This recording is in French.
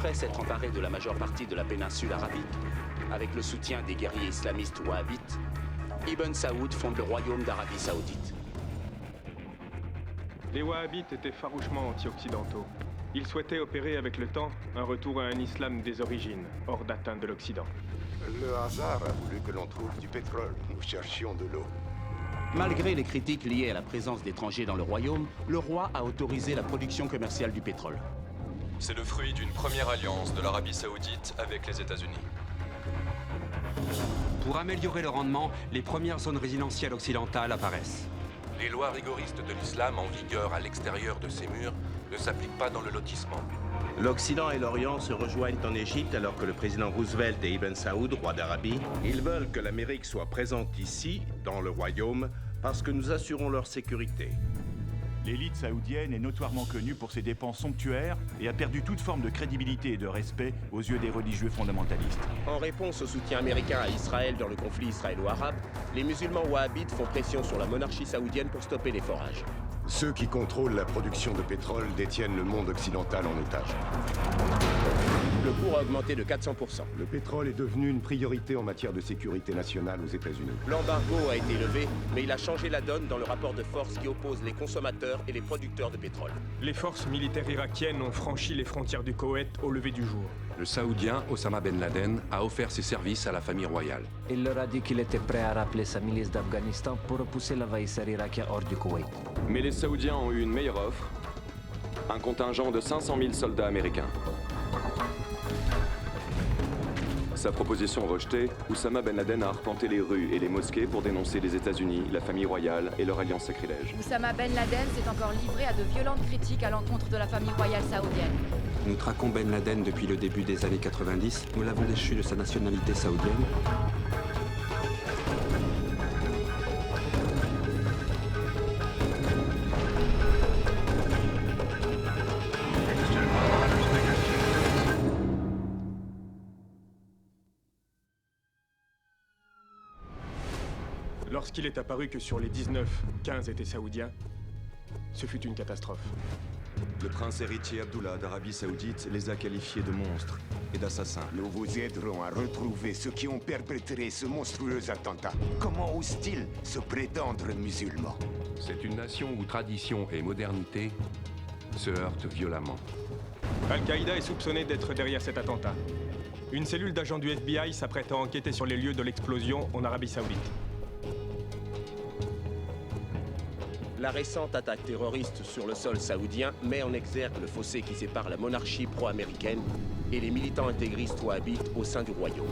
Après s'être emparé de la majeure partie de la péninsule arabique, avec le soutien des guerriers islamistes wahhabites, Ibn Saoud fonde le royaume d'Arabie Saoudite. Les wahhabites étaient farouchement anti-occidentaux. Ils souhaitaient opérer avec le temps un retour à un islam des origines, hors d'atteinte de l'Occident. Le hasard a voulu que l'on trouve du pétrole. Nous cherchions de l'eau. Malgré les critiques liées à la présence d'étrangers dans le royaume, le roi a autorisé la production commerciale du pétrole. C'est le fruit d'une première alliance de l'Arabie Saoudite avec les États-Unis. Pour améliorer le rendement, les premières zones résidentielles occidentales apparaissent. Les lois rigoristes de l'islam en vigueur à l'extérieur de ces murs ne s'appliquent pas dans le lotissement. L'Occident et l'Orient se rejoignent en Égypte alors que le président Roosevelt et Ibn Saoud, roi d'Arabie, ils veulent que l'Amérique soit présente ici, dans le royaume, parce que nous assurons leur sécurité. L'élite saoudienne est notoirement connue pour ses dépenses somptuaires et a perdu toute forme de crédibilité et de respect aux yeux des religieux fondamentalistes. En réponse au soutien américain à Israël dans le conflit israélo-arabe, les musulmans wahhabites font pression sur la monarchie saoudienne pour stopper les forages. Ceux qui contrôlent la production de pétrole détiennent le monde occidental en otage. Le cours a augmenté de 400%. Le pétrole est devenu une priorité en matière de sécurité nationale aux États-Unis. L'embargo a été levé, mais il a changé la donne dans le rapport de force qui oppose les consommateurs et les producteurs de pétrole. Les forces militaires irakiennes ont franchi les frontières du Koweït au lever du jour. Le Saoudien Osama Ben Laden a offert ses services à la famille royale. Il leur a dit qu'il était prêt à rappeler sa milice d'Afghanistan pour repousser l'envahisseur irakien hors du Koweït. Mais les Saoudiens ont eu une meilleure offre, un contingent de 500 000 soldats américains. Sa proposition rejetée, Oussama Ben Laden a arpenté les rues et les mosquées pour dénoncer les États-Unis, la famille royale et leur alliance sacrilège. Oussama Ben Laden s'est encore livré à de violentes critiques à l'encontre de la famille royale saoudienne. Nous traquons Ben Laden depuis le début des années 90. Nous l'avons déchu de sa nationalité saoudienne. Lorsqu'il est apparu que sur les 19, 15 étaient saoudiens, ce fut une catastrophe. Le prince héritier Abdullah d'Arabie Saoudite les a qualifiés de monstres et d'assassins. Nous vous aiderons à retrouver ceux qui ont perpétré ce monstrueux attentat. Comment osent-ils se prétendre musulmans? C'est une nation où tradition et modernité se heurtent violemment. Al-Qaïda est soupçonné d'être derrière cet attentat. Une cellule d'agents du FBI s'apprête à enquêter sur les lieux de l'explosion en Arabie Saoudite. La récente attaque terroriste sur le sol saoudien met en exergue le fossé qui sépare la monarchie pro-américaine et les militants intégristes wahhabites au sein du royaume.